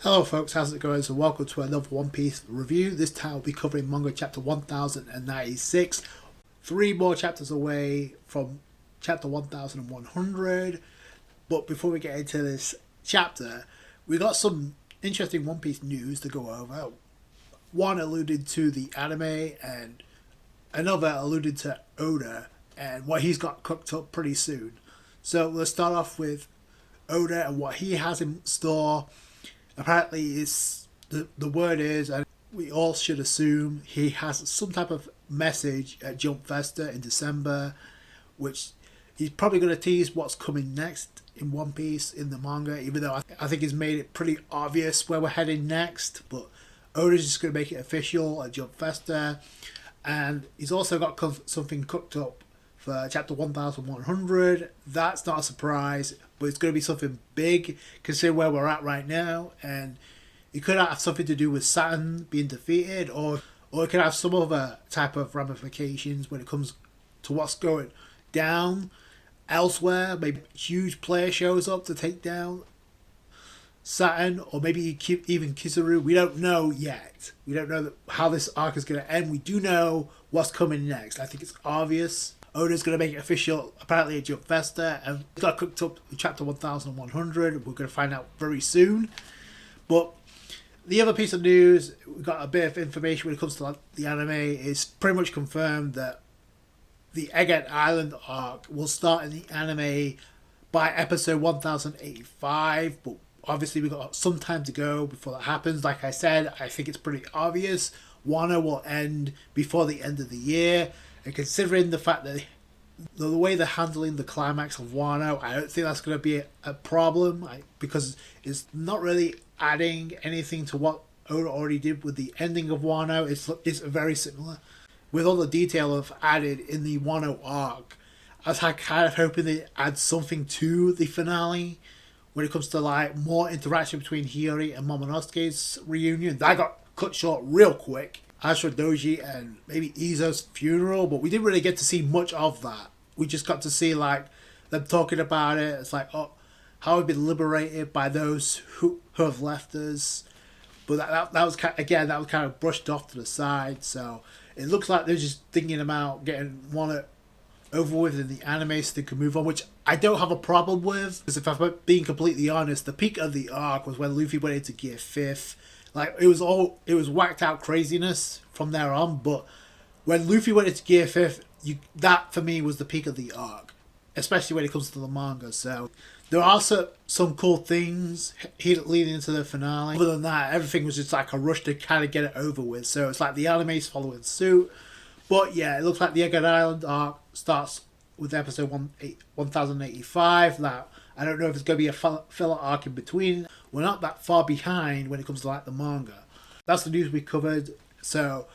Hello folks, how's it going? So welcome to another One Piece review. This time we'll be covering manga chapter 1096. 3 more chapters away from chapter 1100. But before we get into this chapter, we got some interesting One Piece news to go over. One alluded to the anime and another alluded to Oda and what he's got cooked up pretty soon. So let's start off with Oda and what he has in store. Apparently, the word is, and we all should assume, he has some type of message at Jump Festa in December, which he's probably going to tease what's coming next in One Piece in the manga, even though I think he's made it pretty obvious where we're heading next. But Oda's just going to make it official at Jump Festa, and he's also got something cooked up for chapter 1100. That's not a surprise, but it's going to be something big considering where we're at right now, and it could have something to do with Saturn being defeated, or it could have some other type of ramifications when it comes to what's going down elsewhere. Maybe a huge player shows up to take down Saturn, or maybe even Kizaru. We don't know yet. We don't know how this arc is going to end. We do know what's coming next. I think it's obvious. Oda's going to make it official apparently at Jump Festa, and it got cooked up in chapter 1100. We're going to find out very soon. But the other piece of news, we got a bit of information when it comes to the anime. It's pretty much confirmed that the Egghead Island arc will start in the anime by episode 1085, but obviously we've got some time to go before that happens. Like I said, I think it's pretty obvious. Wano will end before the end of the year. And considering the fact that the way they're handling the climax of Wano, I don't think that's going to be a problem, because it's not really adding anything to what Oda already did with the ending of Wano. It's very similar. With all the detail of added in the Wano arc, I was kind of hoping they add something to the finale when it comes to like more interaction between Hiyori and Momonosuke's reunion. That got cut short real quick. As for Doji and maybe Izo's funeral, but we didn't really get to see much of that. We just got to see like them talking about it. It's like, oh, how we've been liberated by those who have left us. But that was that was kind of brushed off to the side. So it looks like they're just thinking about getting one over with in the anime so they can move on, which I don't have a problem with. Because if I'm being completely honest, the peak of the arc was when Luffy went into Gear 5th. Like, it was whacked out craziness from there on, but when Luffy went into Gear 5th, that for me was the peak of the arc, especially when it comes to the manga. So there are also some cool things leading into the finale. Other than that, everything was just like a rush to kind of get it over with. So it's like the anime's following suit. But yeah, it looks like the Egghead Island arc starts with episode 1085. Now, I don't know if there's going to be a filler arc in between. We're not that far behind when it comes to like the manga. That's the news we covered. So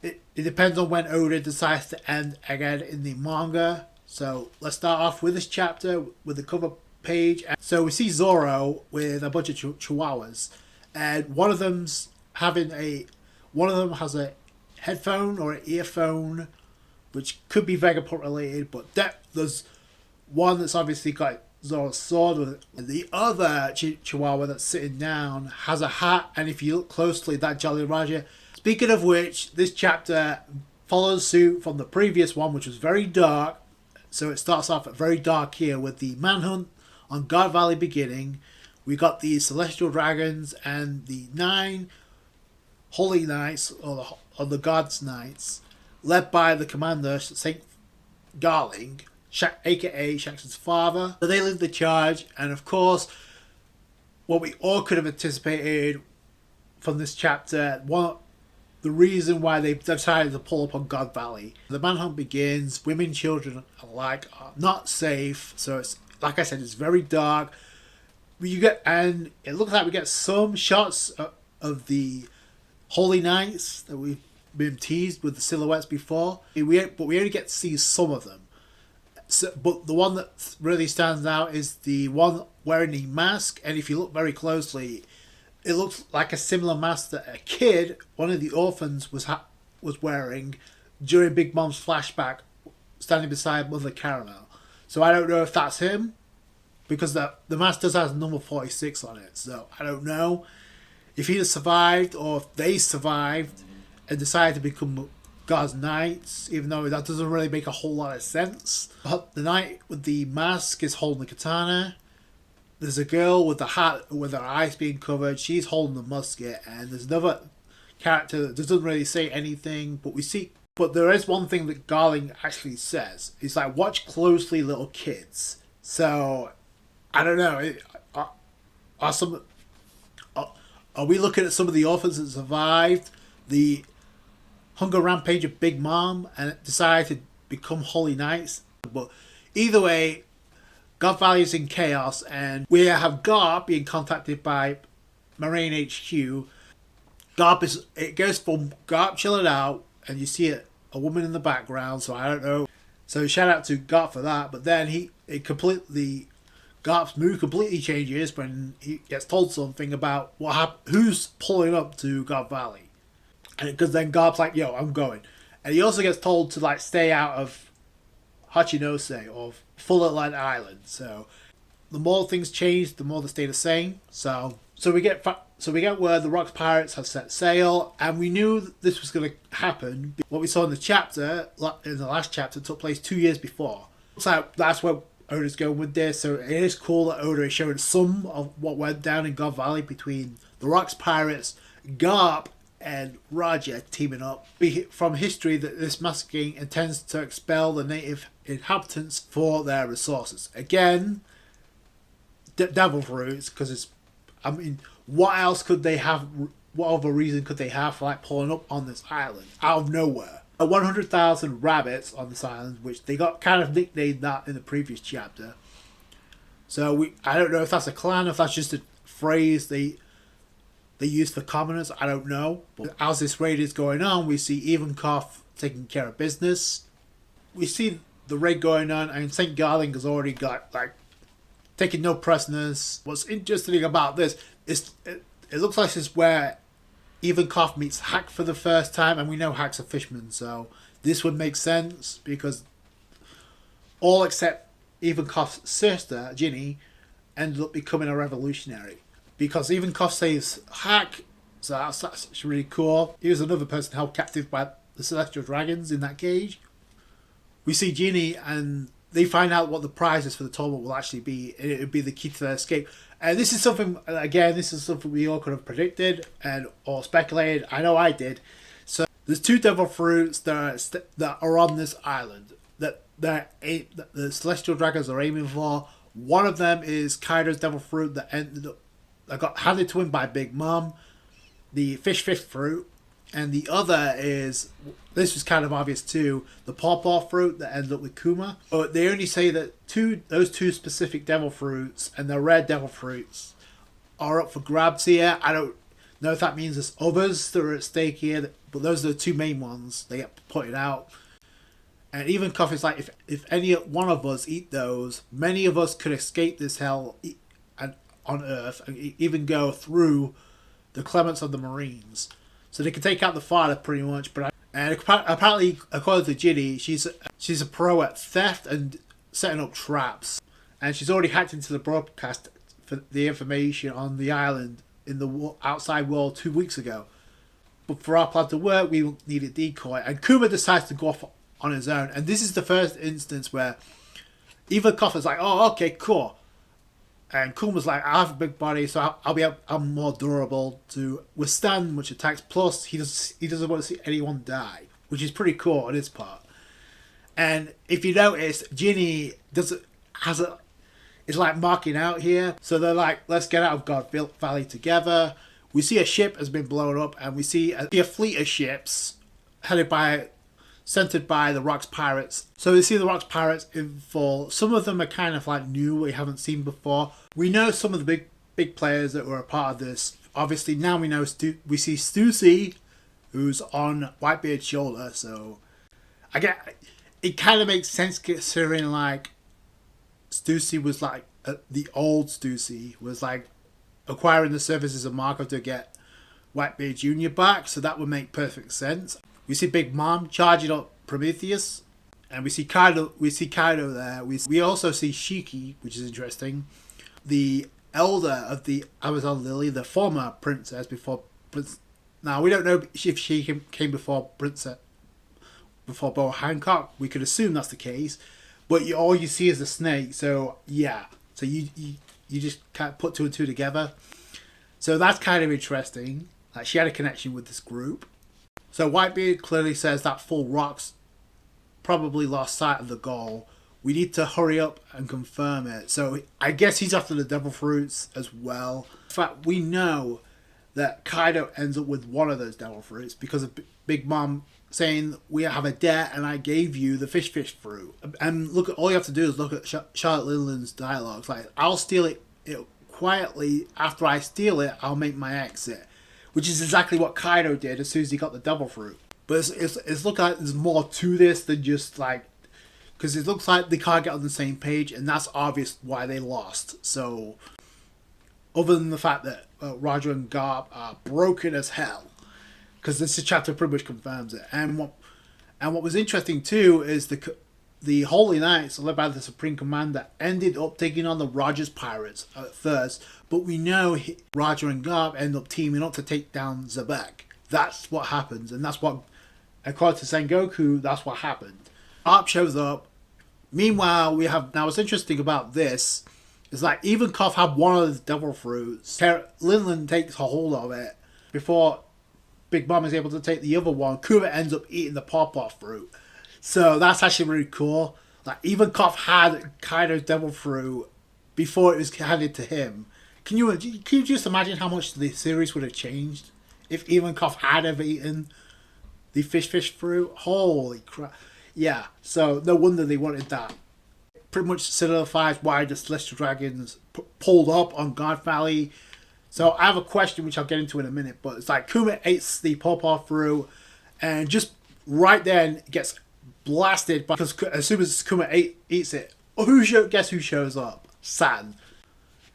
it depends on when Oda decides to end Egghead in the manga. So let's start off with this chapter with the cover page. So we see Zoro with a bunch of chihuahuas, and one of them has a headphone or an earphone, which could be Vegapunk related, but there's one that's obviously got Zoro's sword with it. The other chihuahua that's sitting down has a hat, and if you look closely, that Jolly Roger. Speaking of which, this chapter follows suit from the previous one, which was very dark. So it starts off very dark here with the manhunt on God Valley beginning. We got the Celestial Dragons and the 9 Holy Knights, or the Gods Knights, led by the commander, Saint Garling, aka Shanks' father. So they lead the charge, and of course, what we all could have anticipated from this chapter, the reason why they decided to pull up on God Valley. The manhunt begins. Women, children alike are not safe. So it's, like I said, it's very dark. And it looks like we get some shots of the Holy Knights that we've been teased with the silhouettes before. But we only get to see some of them. So, but the one that really stands out is the one wearing the mask, and if you look very closely, it looks like a similar mask that a kid, one of the orphans, was wearing during Big Mom's flashback, standing beside Mother Caramel. So I don't know if that's him, because the mask does have number 46 on it. So I don't know if he has survived or if they survived and decided to become God's knights, even though that doesn't really make a whole lot of sense. But the knight with the mask is holding the katana. There's a girl with the hat with her eyes being covered. She's holding the musket, and there's another character that doesn't really say anything, but we see. But there is one thing that Garling actually says. It's like, watch closely, little kids. So I don't know. Are we looking at some of the orphans that survived the hunger rampage of Big Mom and decided to become Holy Knights? But either way, God Valley is in chaos, and we have Garp being contacted by Marine HQ. It goes from Garp chilling out, and you see a woman in the background, so I don't know. So shout out to Garp for that, but then Garp's mood completely changes when he gets told something about who's pulling up to God Valley. And because then Garp's like, yo, I'm going. And he also gets told to like stay out of Hachinose or Full Atlantic Island. So the more things change, the more they stay the same. So we get where the Rocks Pirates have set sail, and we knew that this was going to happen. What we saw in the last chapter, took place 2 years before. So that's where Oda's going with this. So it is cool that Oda is showing some of what went down in God Valley between the Rocks Pirates, Garp, and Raja teaming up. From history, that this masking intends to expel the native inhabitants for their resources. Again, devil fruits, because what else could they have? What other reason could they have for like pulling up on this island out of nowhere? 100,000 rabbits on this island, which they got kind of nicknamed that in the previous chapter. So I don't know if that's a clan, if that's just a phrase they use for commoners. I don't know. But as this raid is going on, we see Ivankov taking care of business. We see the raid going on, and St. Garling has already got like taking no prisoners. What's interesting about this is it looks like this is where Ivankov meets Hack for the first time, and we know Hack's a fisherman, so this would make sense because all except Ivankov's sister, Ginny, ended up becoming a revolutionary. Because Ivankov saves Hack, so that's really cool. He was another person held captive by the Celestial Dragons in that cage. We see Ginny, and they find out what the prizes for the tournament will actually be. It would be the key to their escape. And this is something, again, we all could have predicted or speculated. I know I did. So there's 2 devil fruits that are on this island that the Celestial Dragons are aiming for. One of them is Kaido's devil fruit that got handed to him by Big Mom, the fish fruit. And the other is, this was kind of obvious too, the pawpaw fruit that ended up with Kuma. But they only say that those 2 specific devil fruits and the red devil fruits are up for grabs here. I don't know if that means there's others that are at stake here, but those are the 2 main ones. They get pointed out. And even Coffee's like, if any one of us eat those, many of us could escape this hell on Earth and even go through the clements of the Marines. So they can take out the father pretty much. And apparently, according to Ginny, she's a pro at theft and setting up traps. And she's already hacked into the broadcast for the information on the island in the outside world 2 weeks ago. But for our plan to work, we need a decoy. And Kuma decides to go off on his own. And this is the first instance where Ivankov is like, oh, okay, cool. And Kuma's like, I have a big body, so I'm more durable to withstand much attacks. Plus, he doesn't want to see anyone die, which is pretty cool on his part. And if you notice, Ginny is like marking out here. So they're like, let's get out of God Valley together. We see a ship has been blown up, and we see a fleet of ships centered by the Rocks Pirates. So we see the Rocks Pirates in full. Some of them are kind of like new, we haven't seen before. We know some of the big players that were a part of this. Obviously now we see Stussy, who's on Whitebeard's shoulder. So it kind of makes sense considering like Stussy was like the old Stussy was like acquiring the services of Marco to get Whitebeard Jr. back. So that would make perfect sense. We see Big Mom charging up Prometheus, And we see Kaido there. We also see Shiki, which is interesting. The elder of the Amazon Lily, the former princess before Prince. Now we don't know if she came before before Bo Hancock. We could assume that's the case, but all you see is the snake. So yeah, so you just can't put two and two together. So that's kind of interesting. Like she had a connection with this group. So Whitebeard clearly says that Full Rocks probably lost sight of the goal. We need to hurry up and confirm it. So I guess he's after the devil fruits as well. In fact, we know that Kaido ends up with one of those devil fruits because of Big Mom saying we have a debt and I gave you the fish fruit. And look, all you have to do is look at Charlotte Linden's dialogues. Like, I'll steal it quietly. After I steal it, I'll make my exit, which is exactly what Kaido did as soon as he got the devil fruit. But it's looking like there's more to this than just like, because it looks like they can't get on the same page, and that's obvious why they lost. So, other than the fact that Roger and Garp are broken as hell, because this chapter pretty much confirms it. And what was interesting too is the Holy Knights, led by the Supreme Commander, ended up taking on the Rogers Pirates at first, but we know Roger and Garp end up teaming up to take down Zebek. That's what happens, and that's what, according to Sengoku, that's what happened. Garp shows up. Meanwhile, we have, now what's interesting about this is like even Koff had one of the devil fruits. Linlin takes a hold of it before Big Mom is able to take the other one. Kuma ends up eating the pawpaw fruit. So that's actually really cool. Like even Koff had Kaido's devil fruit before it was handed to him. Can you just imagine how much the series would have changed if even Koff had ever eaten the fish fruit? Holy crap. Yeah, so no wonder they wanted that. Pretty much solidifies why the Celestial Dragons pulled up on God Valley. So I have a question which I'll get into in a minute, but it's like Kuma eats the pawpaw fruit and just right then gets blasted because as soon as Kuma eats it, guess who shows up? Saturn.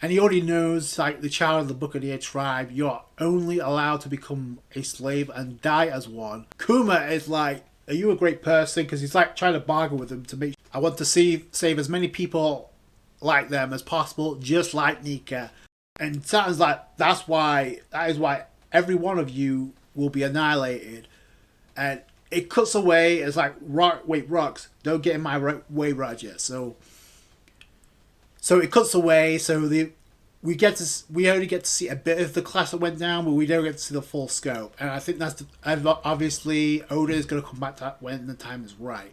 And he already knows, like the child of the Buccaneer tribe, you're only allowed to become a slave and die as one. Kuma is like, are you a great person? Because he's like trying to bargain with him to make. I want to save as many people like them as possible, just like Nika. And Saturn's like, that is why every one of you will be annihilated. And it cuts away. It's like, Rocks, don't get in my way, Roger. So it cuts away. So we only get to see a bit of the class that went down, but we don't get to see the full scope. And I think obviously Oda is going to come back to that when the time is right.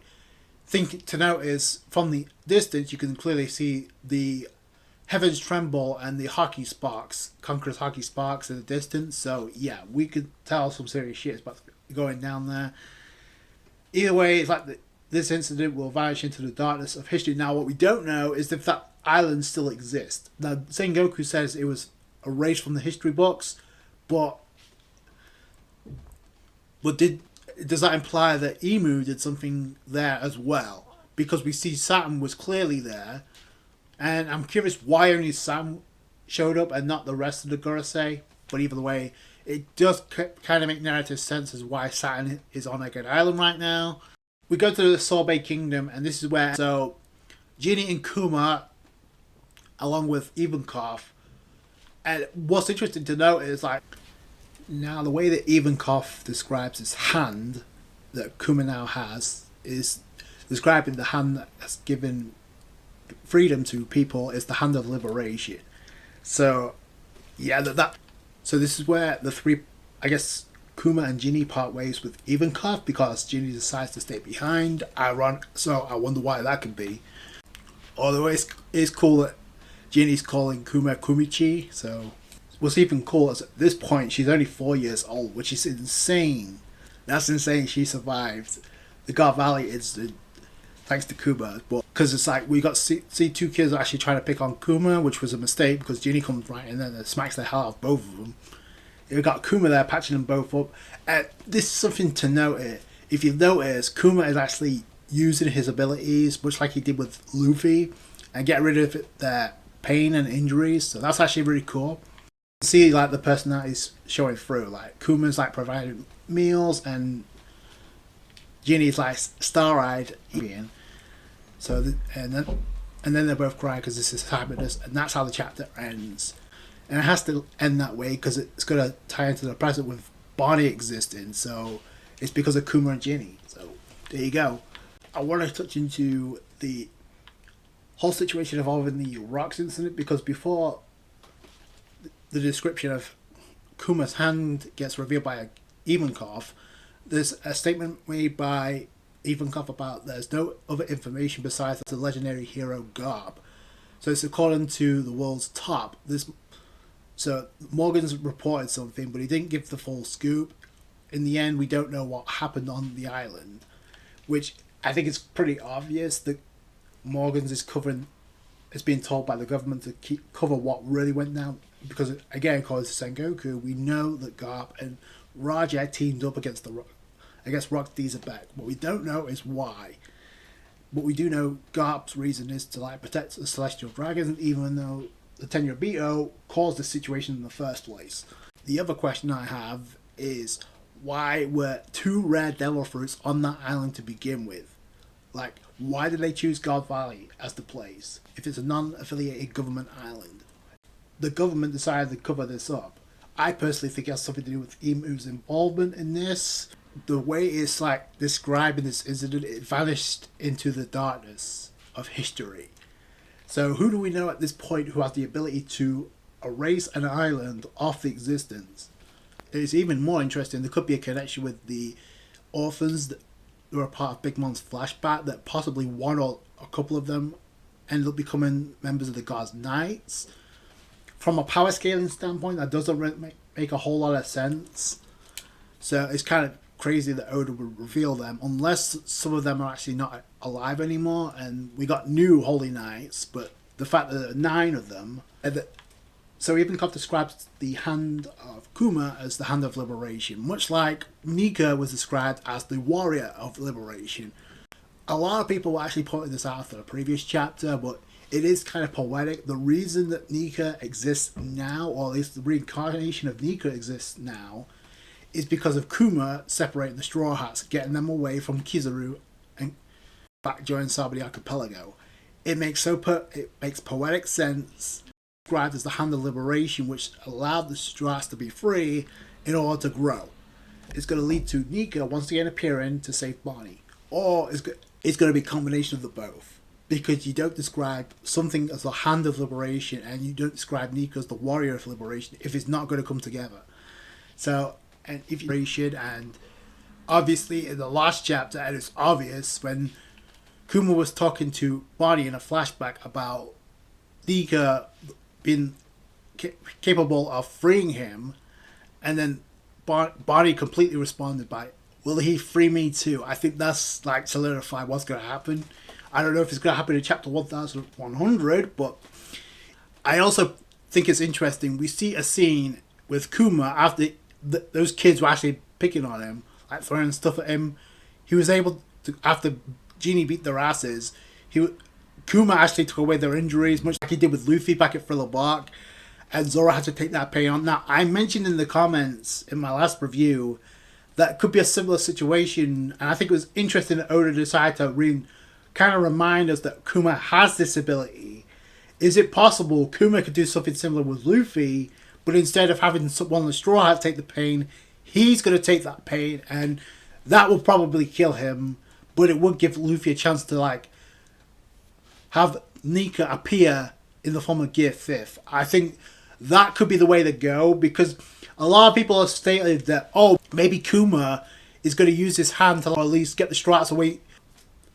Thing to note is from the distance you can clearly see the heavens tremble and the hockey sparks, Conqueror's hockey sparks in the distance. So yeah, we could tell some serious shit is about going down there. Either way, it's like this incident will vanish into the darkness of history. Now, what we don't know is if that island still exists. Now, Sengoku says it was erased from the history books, but does that imply that Emu did something there as well? Because we see Saturn was clearly there, and I'm curious why only Saturn showed up and not the rest of the Gorosei. But either way, it does kind of make narrative sense as why Saturn is on Egghead Island right now. We go to the Sorbet Kingdom, and this is where Ginny and Kuma, along with Ivankov, and what's interesting to note is like now the way that Ivankov describes his hand that Kuma now has is describing the hand that has given freedom to people is the hand of liberation. So yeah, so this is where the three, I guess, Kuma and Ginny part ways with Ivankov because Ginny decides to stay behind. So I wonder why that could be. Although it's cool that Ginny's calling Kuma Kumichi, so what's even cool is at this point she's only 4 years old, which is insane. That's insane. She survived the God Valley incident thanks to Kuma, but because it's like we got to see two kids actually trying to pick on Kuma, which was a mistake because Ginny comes right in and smacks the hell out of both of them. We got Kuma there patching them both up. This is something to note here. If you've noticed, Kuma is actually using his abilities, much like he did with Luffy, and get rid of their pain and injuries. So that's actually really cool. See, like the personalities showing through. Like Kuma's like providing meals, and Ginny's like star-eyed, so and then they're both crying because this is happiness, and that's how the chapter ends. And it has to end that way because it's going to tie into the present with Bonney existing. So it's because of Kuma and Ginny. So there you go. I want to touch into the whole situation involving the rocks incident, because before the description of Kuma's hand gets revealed by Ivankov, there's a statement made by Ivankov about there's no other information besides the legendary hero Garb. So it's according to the world's top. So Morgan's reported something, but he didn't give the full scoop. In the end, we don't know what happened on the island, which I think it's pretty obvious that Morgan's is being told by the government to cover what really went down. Because again, according to Sengoku, we know that Garp and Raja teamed up against Rock Dieselbeck. What we don't know is why. But we do know Garp's reason is to protect the celestial dragons, even though the Tenryubito Beto caused the situation in the first place. The other question I have is, why were 2 rare devil fruits on that island to begin with? Why did they choose God Valley as the place if it's a non-affiliated government island? The government decided to cover this up. I personally think it has something to do with Imu's involvement in this. The way it's describing this incident, it vanished into the darkness of history. So who do we know at this point who has the ability to erase an island off the existence? It's even more interesting. There could be a connection with the orphans that were a part of Big Mom's flashback, that possibly one or a couple of them ended up becoming members of the God's Knights. From a power scaling standpoint, that doesn't really make a whole lot of sense. So it's kind of crazy that Oda would reveal them, unless some of them are actually not alive anymore, and we got new Holy Knights, but the fact that there are 9 of them, so Ivankov describes the hand of Kuma as the hand of liberation, much like Nika was described as the warrior of liberation. A lot of people were actually pointing this out for the previous chapter, but it is kind of poetic. The reason that Nika exists now, or at least the reincarnation of Nika exists now, is because of Kuma separating the Straw Hats, getting them away from Kizaru and back joining Sabri Archipelago. It makes poetic sense, described as the hand of liberation, which allowed the Straw Hats to be free in order to grow. It's going to lead to Nika once again appearing to save Bonney, or it's going to be a combination of the both. Because you don't describe something as the hand of liberation and you don't describe Nika as the warrior of liberation if it's not going to come together. So, and if you and obviously in the last chapter, and it's obvious when Kuma was talking to Bonney in a flashback about Nika being capable of freeing him, and then Bonney completely responded by, "Will he free me too?" I think that's solidified what's going to happen. I don't know if it's going to happen in chapter 1100, but I also think it's interesting. We see a scene with Kuma after those kids were actually picking on him, throwing stuff at him. He was able to, after Genie beat their asses, Kuma actually took away their injuries, much like he did with Luffy back at Thriller Bark, and Zoro had to take that pain on. Now, I mentioned in the comments in my last review that could be a similar situation, and I think it was interesting that Oda decided to kind of remind us that Kuma has this ability. Is it possible Kuma could do something similar with Luffy, but instead of having one of the Straw Hats take the pain, he's going to take that pain, and that will probably kill him, but it would give Luffy a chance to have Nika appear in the form of Gear 5th. I think that could be the way to go, because a lot of people have stated that, maybe Kuma is going to use his hand to at least get the Straw Hats away.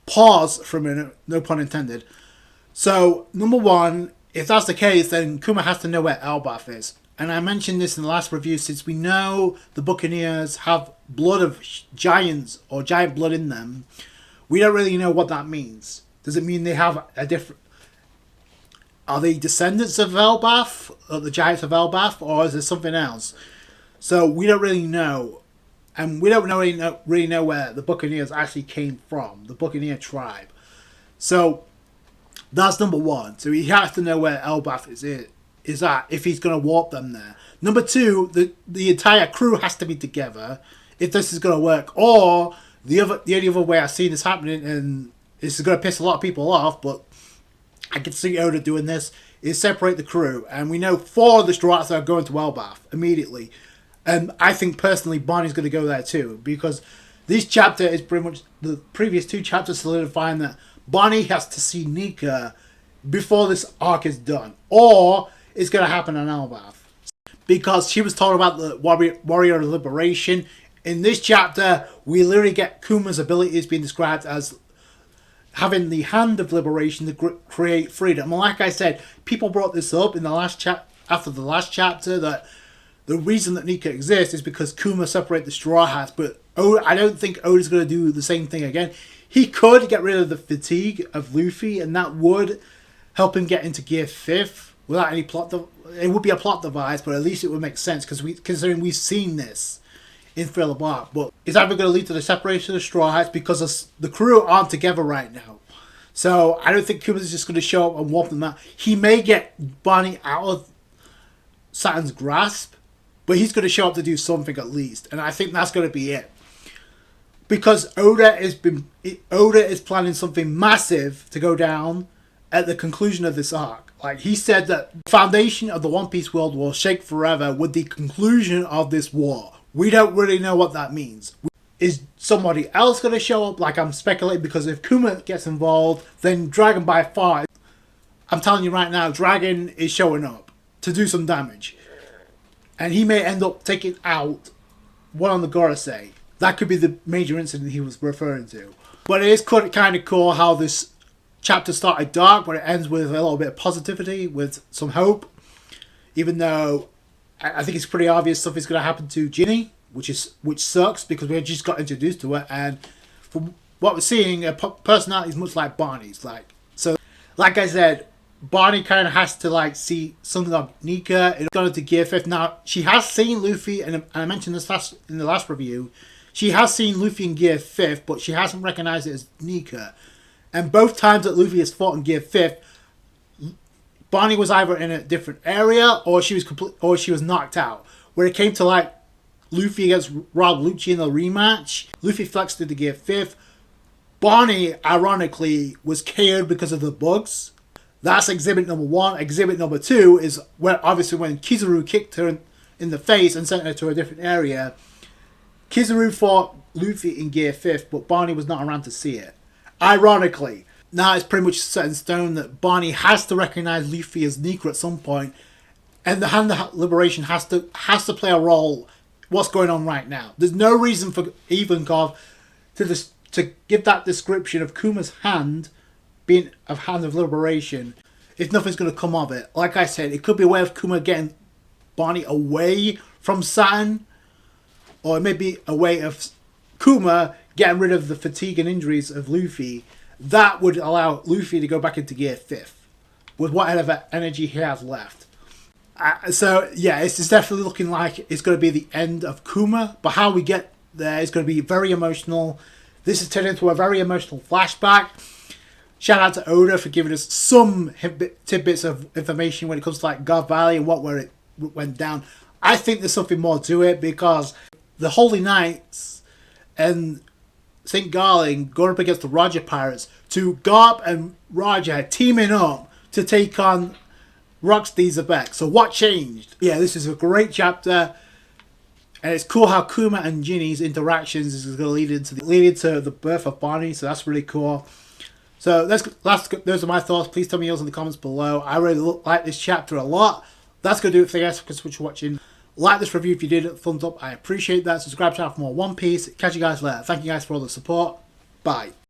Pause for a minute, no pun intended. So, number one, if that's the case, then Kuma has to know where Elbaf is. And I mentioned this in the last review, since we know the Buccaneers have blood of giants, or giant blood in them, we don't really know what that means. Does it mean they have a different... Are they descendants of Elbaf, or the giants of Elbaf, or is there something else? So, we don't really know. And we don't really know where the Buccaneers actually came from, the Buccaneer tribe. So, that's number one. So, he has to know where Elbaf is at if he's going to warp them there. Number two, the entire crew has to be together if this is going to work. Or The only other way I've seen this happening, and this is going to piss a lot of people off, but I can see Oda doing this, is separate the crew. And we know 4 of the Straw Hats are going to Elbaf immediately. And I think personally Bonney's going to go there too, because this chapter is pretty much the previous 2 chapters solidifying that Bonney has to see Nika before this arc is done, or it's going to happen on Elbaf. Because she was told about the warrior liberation. In this chapter, we literally get Kuma's abilities being described as having the hand of liberation to create freedom. And like I said, people brought this up in the last after the last chapter, that the reason that Nika exists is because Kuma separated the Straw Hats. But I don't think Oda's going to do the same thing again. He could get rid of the fatigue of Luffy, and that would help him get into Gear 5th without any plot. It would be a plot device, but at least it would make sense, because considering we've seen this in Thriller Bark. But it's either going to lead to the separation of the Straw Hats, because the crew aren't together right now. So I don't think Kuma's just going to show up and warp them out. He may get Bonney out of Saturn's grasp, but he's going to show up to do something at least. And I think that's going to be it. Because Oda is planning something massive to go down at the conclusion of this arc. Like, he said that the foundation of the One Piece world will shake forever with the conclusion of this war. We don't really know what that means. Is somebody else going to show up? Like, I'm speculating, because if Kuma gets involved, then Dragon by far, I'm telling you right now, Dragon is showing up to do some damage. And he may end up taking out one on the Gorosei. That could be the major incident he was referring to. But it is kind of cool how this chapter started dark, but it ends with a little bit of positivity, with some hope. Even though I think it's pretty obvious stuff is going to happen to Ginny, which sucks, because we just got introduced to her, and from what we're seeing, her personality is much like Bonney's. Like I said, Bonney kind of has to see something like Nika. It's gone into Gear 5th. Now, she has seen Luffy, and I mentioned this in the last review. She has seen Luffy in Gear 5th, but she hasn't recognized it as Nika. And both times that Luffy has fought in Gear 5th, Bonney was either in a different area, or she was knocked out. When it came to Luffy against Rob Lucci in the rematch, Luffy flexed into Gear 5th. Bonney, ironically, was KO'd because of the bugs. That's exhibit number 1. Exhibit number 2 is when Kizaru kicked her in the face and sent her to a different area. Kizaru fought Luffy in Gear 5th, but Bonney was not around to see it. Ironically, now it's pretty much set in stone that Bonney has to recognize Luffy as Nika at some point, and the Hand of Liberation has to play a role. What's going on right now? There's no reason for Ivankov to give that description of Kuma's hand being a Hand of Liberation if nothing's going to come of it. Like I said, it could be a way of Kuma getting Bonney away from Saturn, or it may be a way of Kuma getting rid of the fatigue and injuries of Luffy. That would allow Luffy to go back into Gear 5th with whatever energy he has left. So yeah, it's definitely looking like it's going to be the end of Kuma, but how we get there is going to be very emotional. This is turned into a very emotional flashback. Shout out to Oda for giving us some tidbits of information when it comes to God Valley and where it went down. I think there's something more to it, because the Holy Knights and St. Garling going up against the Roger Pirates, to Garp and Roger teaming up to take on Rocksteady Zebek. So what changed? Yeah, this is a great chapter, and it's cool how Kuma and Ginny's interactions is going to lead into the birth of Bonney. So that's really cool. So those are my thoughts. Please tell me yours in the comments below. I really like this chapter a lot. That's going to do it for you guys. Thanks for watching. Like this review if you did. Thumbs up. I appreciate that. Subscribe to channel for more One Piece. Catch you guys later. Thank you guys for all the support. Bye.